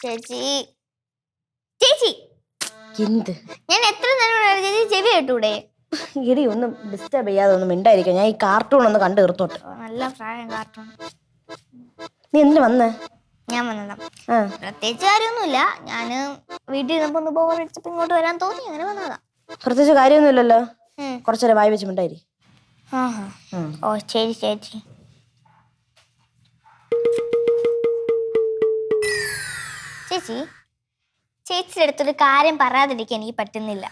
ചേച്ചി ചേച്ചി എന്ത് ഞാൻ എത്ര നേരം ചേച്ചി ചെവി കേട്ടൂടെ? ഇടി ഒന്നും ഡിസ്റ്റർബ് ചെയ്യാതെ ഒന്നും മിണ്ടായിരിക്കും. ഞാൻ ഈ കാർട്ടൂൺ ഒന്ന് കണ്ടു തീർത്തോട്ടെ. നല്ല പ്രായം കാർട്ടൂൺ. നീ എന്തിനു വന്നേ? ഞാൻ വന്നതാ. പ്രത്യേകിച്ച് കാര്യമൊന്നുമില്ല. ഞാന് വീട്ടിൽ ഇരുന്നപ്പോ ഒന്ന് ബോറടിച്ചപ്പോ ഇങ്ങോട്ട് വരാൻ തോന്നി, അങ്ങനെ വന്നതാ. പ്രത്യേകിച്ച് കാര്യമൊന്നുമില്ലല്ലോ. കുറച്ചേരം വായി വെച്ച് മിണ്ടായി. ഓ ശരി ചേച്ചി. ചേച്ചി ചേച്ചിയുടെ അടുത്തൊരു കാര്യം പറയാതിരിക്കാൻ എനിക്ക് പറ്റുന്നില്ല.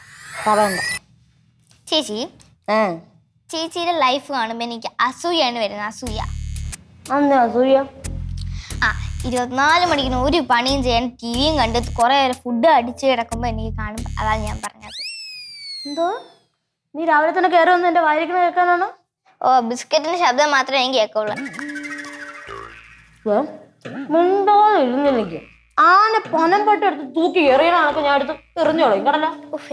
പറയണ്ട ചേച്ചി. ചേച്ചിയുടെ ലൈഫ് കാണുമ്പോ എനിക്ക് അസൂയാണ് വരുന്നത്. അസൂയ. അസൂയ? 24 മണിക്കൂർ ഒരു പണിയും ചെയ്യാൻ ടിവിയും കണ്ട് കുറെ നേരം ഫുഡ് അടിച്ച് കിടക്കുമ്പോ എനിക്ക് കാണുമ്പോ അതാണ് ഞാൻ പറഞ്ഞത്. എന്തോ നീ രാവിലെ തന്നെ കയറി വന്ന് എന്റെ വായിരിക്കണ കേൾക്കാനാണോ? ഓ ബിസ്ക്കറ്റിന്റെ ശബ്ദം മാത്രമേ എനിക്ക് കേൾക്കുള്ളൂ. ഇരുന്നില്ലെങ്കിൽ ആന പനം പട്ട് എടുത്ത് തൂക്കി എറിയണൊക്കെ ഞാൻ എടുത്ത് എറിഞ്ഞോളൂ കടല.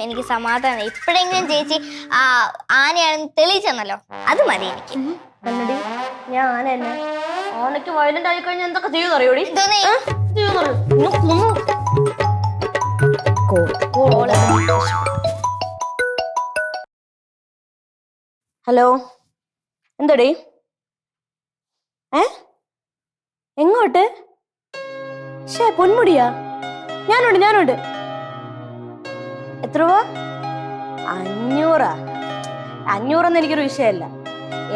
എനിക്ക് സമാധാനം. ഇപ്പോഴെങ്കിലും ചേച്ചി ആനയാണെന്ന് തെളിയിച്ചെന്നല്ലോ, അത് മതി എനിക്ക്. എന്നടി ഞാൻ ആന തന്നെ. ആനയ്ക്ക് വയലന്റ് ആയി കഴിഞ്ഞാൽ എന്തൊക്കെ ചെയ്യുന്ന അറിയോടി? ഹലോ, എന്തടി? എങ്ങോട്ട്? പൊന്മുടിയാ? ഞാനുണ്ട്. എത്ര രൂപ? 500. 500 എനിക്കൊരു വിഷയമല്ല.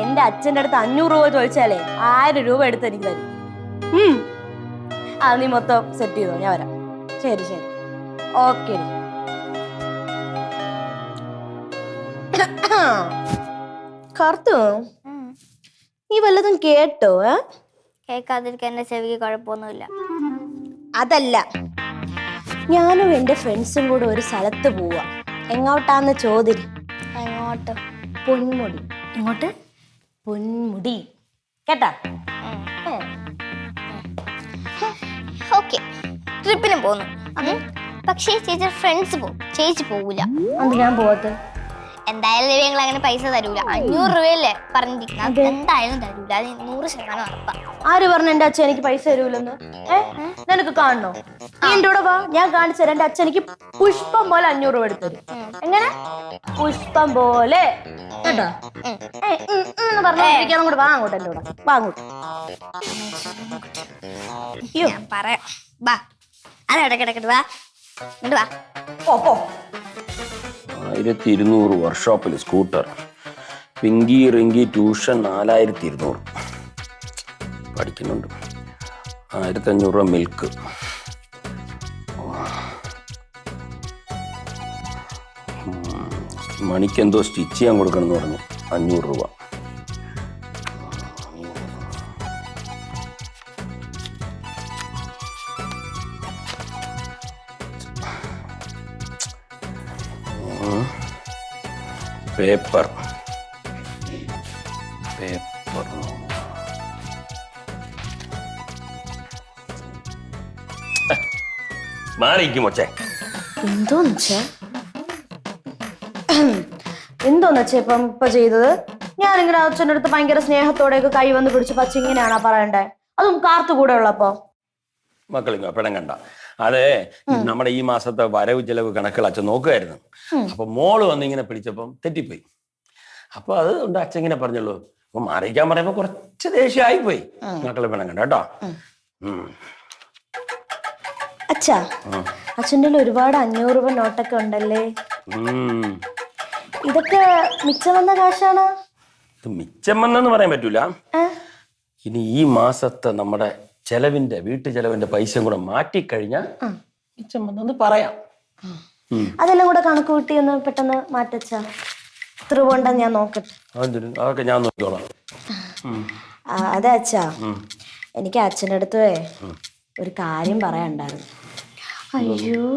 എന്റെ അച്ഛൻ്റെ അടുത്ത് 500 രൂപ ചോദിച്ചാലേ 1000 രൂപ എടുത്ത് എനിക്ക് തരും. നീ മൊത്തം സെറ്റ് ചെയ്തോ, ഞാൻ വരാം. ശരി ശരി, ഓക്കെ. കറുത്തു, നീ വല്ലതും കേട്ടോ? കേൾക്കാതിരിക്കാൻ എന്റെ ചെവിക്ക് കുഴപ്പമൊന്നുമില്ല. അതല്ല, ഞാനും എന്റെ ഫ്രണ്ട്സും കൂടെ ഒരു സ്ഥലത്ത് പോവാ. എങ്ങോട്ടാന്ന് ചോദ്യം. എങ്ങോട്ട്? പൊന്മുടി. എങ്ങോട്ട്? പൊന്മുടി, കേട്ടാ? ഓക്കെ, ട്രിപ്പിന് പോന്നു. പക്ഷേ ചേച്ചി ഫ്രണ്ട്സ് പോകും, ചേച്ചി പോകൂല. അത് ഞാൻ പോവാത്ത. എന്തായാലും ഞങ്ങൾ അങ്ങനെ പൈസ തരൂല. 500 രൂപയല്ലേ പറഞ്ഞിരിക്കുന്നത്, എന്തായാലും തരൂല. അത് 100% ഉറപ്പാ. ആര് പറഞ്ഞു എന്റെ അച്ഛൻ എനിക്ക് പൈസ തരൂലെന്ന്? നിനക്ക് കാണണോ? നീ എന്റെ കൂടെ വാ, ഞാൻ കാണിച്ചു തരാം. എന്റെ അച്ഛൻ എനിക്ക് പുഷ്പം പോലെ 500 രൂപ എടുത്തരും. എങ്ങനെ? പുഷ്പം പോലെ, കേട്ടോ? പറഞ്ഞിരിക്കാൻ കൂടെ വാ അങ്ങോട്ട്, എന്റെ കൂടെ വാ അങ്ങോട്ട്. ഞാൻ പറയാം, വാ. അത് ഇടക്കിടക്കിട്ട് വാ, ഇങ്ങോട്ട് വാ. 1200 വർക്ക്ഷോപ്പിൽ സ്കൂട്ടർ. പിങ്കി റിങ്കി ട്യൂഷൻ 4200 പഠിക്കുന്നുണ്ട്. 1500 രൂപ മിൽക്ക്. മണിക്കെന്തോ സ്റ്റിച്ച് ചെയ്യാൻ കൊടുക്കണം എന്ന് പറഞ്ഞു, 500 രൂപ. പേപ്പർ മാറിയിരിക്കും മൊച്ചേ. എന്തോന്ന് വെച്ചാ ഇപ്പൊ ചെയ്തത്? ഞാനിങ്ങനെ അച്ഛൻ്റെ അടുത്ത് ഭയങ്കര സ്നേഹത്തോടെയൊക്കെ കൈ വന്ന് പിടിച്ച് പച്ച ഇങ്ങനെയാണോ പറയണ്ടേ? അതും കാർത്തു കൂടെ ഉള്ളപ്പോ. മക്കളിങ്ങ പെടം കണ്ട. അതെ, നമ്മുടെ ഈ മാസത്തെ വരവ് ചെലവ് കണക്കുകൾ അച്ഛൻ നോക്കുമായിരുന്നു. അപ്പൊ മോള് വന്ന് ഇങ്ങനെ പിടിച്ചപ്പം തെറ്റിപ്പോയി. അപ്പൊ അത് കൊണ്ട് അച്ഛൻ ഇങ്ങനെ പറഞ്ഞുള്ളൂ. അപ്പൊ മാറിയിക്കാൻ പറയുമ്പോ കുറച്ച് ദേഷ്യമായി പോയി. മക്കളെ പെടം കണ്ട കേട്ടോ. അച്ഛാ, അച്ഛൻ്റെ ഒരുപാട് 500 രൂപ നോട്ടൊക്കെ ഉണ്ടല്ലേ? ഇതൊക്കെ മിച്ചം വന്ന കാശാണോ? ഇത് മിച്ചം വന്നെന്ന് പറയാൻ പറ്റൂല. ഇനി ഈ മാസത്തെ നമ്മുടെ വീട്ടു ചെലവിന്റെ പൈസയും കൂടെ മാറ്റിക്കഴിഞ്ഞാൽ മിച്ചം വന്നെന്ന് പറയാം. അതെല്ലാം കൂടെ കണക്ക് കൂട്ടി ഒന്ന് പെട്ടെന്ന് മാറ്റച്ചാ. എത്ര രൂപ ഉണ്ടെന്ന് ഞാൻ നോക്കട്ടെ. അതൊക്കെ ഞാൻ നോക്കിക്കോളാം. അതെ അച്ഛാ, എനിക്ക് അച്ഛൻ്റെ അടുത്ത് ഒരു കാര്യം പറയാനുണ്ടായിരുന്നു. അയ്യോ,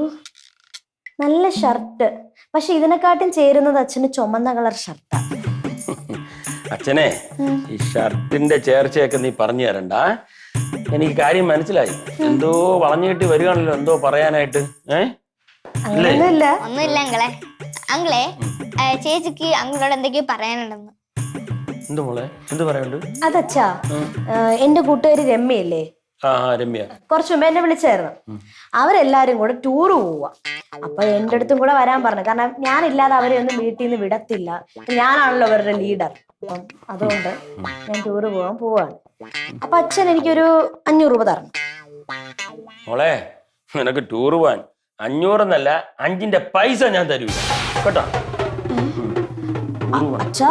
നല്ല ഷർട്ട്. പക്ഷെ ഇതിനെക്കാട്ടും ചേരുന്നത് അച്ഛന് ചുമന്ന കളർ ഷർട്ടാ. അച്ഛനെ, ഈ ഷർട്ടിന്റെ ചേർച്ചയൊക്കെ നീ പറഞ്ഞു തരണ്ട. എനിക്ക് കാര്യം മനസ്സിലായി. എന്തോ വളഞ്ഞു കെട്ടി വരികയാണല്ലോ എന്തോ പറയാനായിട്ട്. ഒന്നുമില്ല അങ്കിളെ. ചേച്ചിക്ക് അങ്കിളോട് എന്തൊക്കെയോ പറയാനുണ്ടെന്ന്. എന്ത് മോളെ, എന്ത് പറയാനുണ്ട്? അതച്ഛാ, എന്റെ കൂട്ടുകാരി രമ്യല്ലേ, രമ്യ കുറച്ച് മുമ്പ് എന്നെ വിളിച്ചായിരുന്നു. അവരെല്ലാരും കൂടെ ടൂറ് പോവാ. അപ്പൊ എന്റെ അടുത്തും കൂടെ വരാൻ പറഞ്ഞു. കാരണം ഞാനില്ലാതെ അവരെ ഒന്നും വീട്ടിൽ നിന്ന് വിടത്തില്ല. ഞാനാണല്ലോ അവരുടെ ലീഡർ. അപ്പം അതുകൊണ്ട് ഞാൻ ടൂറ് പോവാണ്. അപ്പൊ അച്ഛൻ എനിക്കൊരു 500 രൂപ തരണം. മോളെ, നിനക്ക് ടൂർ പോവാൻ 500 എന്നല്ല 5ന്റെ പൈസ ഞാൻ തരൂല കേട്ടോ. അച്ഛാ,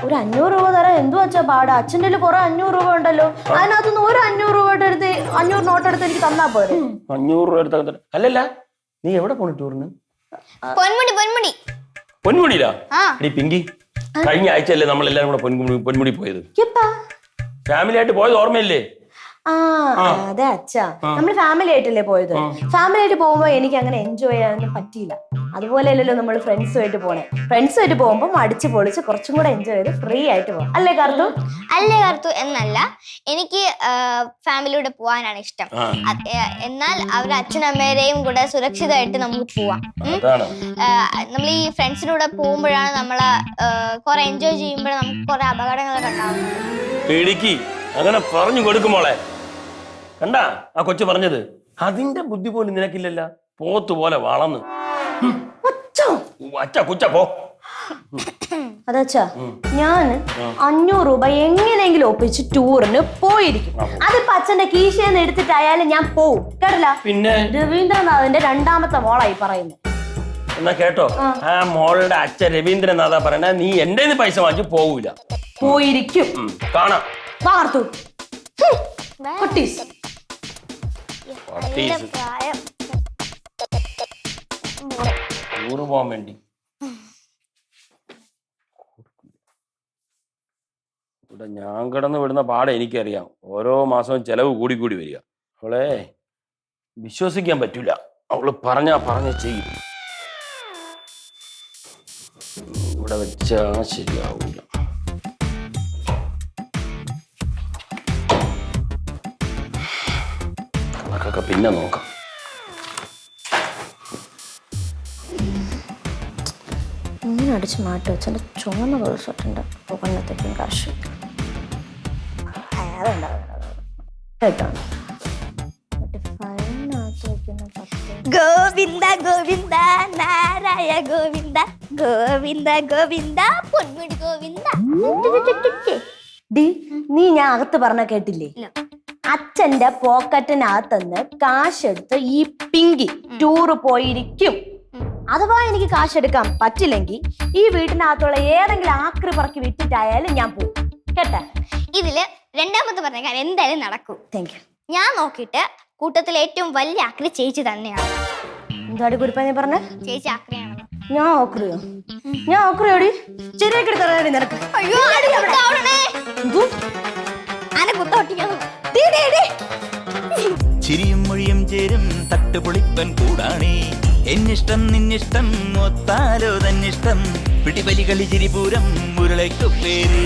ഒരു 500 രൂപ തരാൻ എന്തോ അച്ഛാ പാടാ. അച്ഛൻ്റെ കുറെ 500 രൂപ ഉണ്ടല്ലോ. അതിനകത്തുനിന്ന് ഒരു 500 രൂപയുടെ അടുത്ത് 500 നോട്ടെടുത്ത് എനിക്ക് തന്നാ പോരെ. 500 രൂപ എടുത്ത അല്ലല്ല, നീ എവിടെ പോണു ടൂറിന്? പൊന്മുടിയിലാ? പിങ്കി, കഴിഞ്ഞ ആഴ്ചയല്ലേ നമ്മളെല്ലാരും കൂടെ പൊന്മുടി പോയത്? ഫാമിലി ആയിട്ട് പോയത് ഓർമ്മയില്ലേ? അതെ അച്ഛാ, നമ്മള് ഫാമിലി ആയിട്ടല്ലേ പോയത്. ഫാമിലി ആയിട്ട് പോകുമ്പോ എനിക്ക് അങ്ങനെ എൻജോയ് ചെയ്യാനൊന്നും പറ്റിയില്ല. അതുപോലെയല്ലല്ലോ നമ്മൾ ഫ്രണ്ട്സുമായിട്ട് പോണേ. ഫ്രണ്ട്സുമായിട്ട് പോകുമ്പോ അടിച്ച് പൊളിച്ച് കുറച്ചും കൂടെ എൻജോയ് ചെയ്ത് ഫ്രീ ആയിട്ട് പോകാം. അല്ലേ കാർത്തു? എന്നല്ല, എനിക്ക് ഫാമിലിയോടെ പോവാനാണ് ഇഷ്ടം. എന്നാൽ അവരുടെ അച്ഛനമ്മേരെയും കൂടെ സുരക്ഷിതമായിട്ട് നമുക്ക് പോവാം. നമ്മൾ ഈ ഫ്രണ്ട്സിനൂടെ പോകുമ്പോഴാണ് നമ്മള് കുറെ എൻജോയ് ചെയ്യുമ്പോൾ നമുക്ക് കുറെ അപകടങ്ങളൊക്കെ ഉണ്ടാവുന്നത്. അങ്ങനെ പറഞ്ഞു കൊടുക്കുമോളെ. കണ്ടാ ആ കൊച്ചു പറഞ്ഞത്? അതിന്റെ ബുദ്ധി പോലും നിനക്കില്ലല്ല. പോത്ത് പോലെ വളർന്ന് പോ. അതച്ചാ, ഞാൻ 500 രൂപ എങ്ങനെയെങ്കിലും ഒപ്പിച്ച് ടൂറിന് പോയിരിക്കും. അതിപ്പോ അച്ഛന്റെ കീശയെന്ന് എടുത്തിട്ടായാലും ഞാൻ പോവും. കേട്ടല്ല? പിന്നെ രവീന്ദ്രനാഥിന്റെ 2ാമത്തെ മോളായി പറയുന്നത്. എന്നാ കേട്ടോ, ആ മോളുടെ അച്ഛൻ രവീന്ദ്രനാഥാ പറയണ നീ എന്റെ പൈസ വാങ്ങിച്ചു പോവൂല. പോയിരിക്കും. കാണാം. വാർത്തു കുട്ടീസ് ടൂറ് പോവാൻ വേണ്ടി ഇവിടെ ഞാൻ കിടന്ന് വിടുന്ന പാടെ എനിക്കറിയാം. ഓരോ മാസവും ചെലവ് കൂടി വരിക. അവളെ വിശ്വസിക്കാൻ പറ്റൂല. അവള് പറഞ്ഞ ചെയ്യും. ഇവിടെ വെച്ചാ ശരിയാവൂല. കണക്കൊക്കെ പിന്നെ നോക്കാം. ഇങ്ങനെ അടിച്ച് മാറ്റി വെച്ചാൽ ചുവന്ന കൊളുസൊട്ടുണ്ട്. കൊല്ലത്തേക്കും കാശ് ഗോവിന്ദ ഗോവിന്ദ നാരായ ഗോവിന്ദ ഗോവിന്ദ ഗോവിന്ദ പൊന്മുടി ഗോവിന്ദ. നീ ഞാൻ അകത്ത് പറഞ്ഞ കേട്ടില്ലേ? അച്ഛന്റെ പോക്കറ്റിനകത്തുനിന്ന് കാശെടുത്ത് ഈ പിങ്കി ടൂറ് പോയിരിക്കും. അഥവാ എനിക്ക് കാശെടുക്കാൻ പറ്റില്ലെങ്കിൽ ഈ വീട്ടിനകത്തുള്ള ഏതെങ്കിലും ആക്രി പറക്കി വിറ്റിട്ടായാലും ഞാൻ പോകും. കേട്ടാ? ഇതില് 2ാമത്തെ പറഞ്ഞ കാര്യം എന്തായാലും നടക്കൂ. Thank you. ഞാൻ നോക്കിയിട്ട് കൂട്ടത്തിൽ ഏറ്റവും വലിയ ആക്രി ചേച്ചി തന്നെയാണ്. എന്താടി കുരിപ്പ നീ പറഞ്ഞ? ചേച്ചി ആക്രിയാണ്. ഞാൻ ഓക്രിയോടി ശരിയാക്കി തരാടി നിനക്ക്. അയ്യോ, ചിരിയും മൊഴിയും ചേരും തട്ടുപൊളിപ്പൻ കൂടാണേ. എന്നിഷ്ടം നിന്നിഷ്ടം ഒത്താലോ തന്നിഷ്ടം പിടിപലി കളി ചിരിപൂരം മുരളയ്ക്കു പേര്.